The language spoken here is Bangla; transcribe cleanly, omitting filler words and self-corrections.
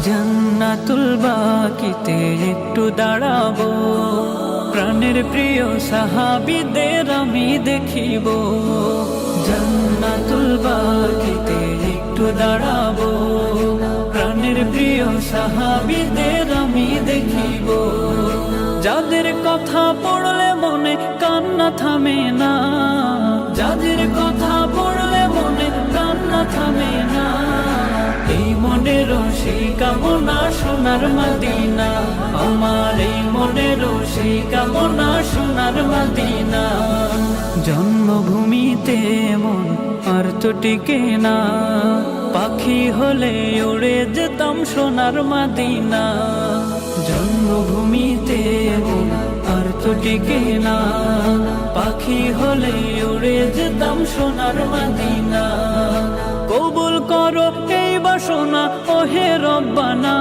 জান্নাতুল বাকিতে একটু দাঁড়াবো, প্রাণের প্রিয় সাহাবীদের আমি দেখিব। জান্নাতুল বাকিতে একটু দাঁড়াবো, প্রাণের প্রিয় সাহাবীদের আমি দেখিব। যাদের কথা পড়লে মনে কান্না থামে না, যাদের কথা পড়লে মনে কান্না থামে না, এই মনেরও সেই কামনা সোনার মদিনা, আমার এই মনেরও সেই কামনা সোনার মদিনা। জন্মভূমিতে মন আর তো টিকে না, পাখি হলে উড়ে যেতাম সোনার মদিনা। জন্মভূমিতে মন আর তো টিকে না, পাখি হলে উড়ে যেতাম সোনার মদিনা। কবুল করো এই বাসনা ওহে রব্বানা,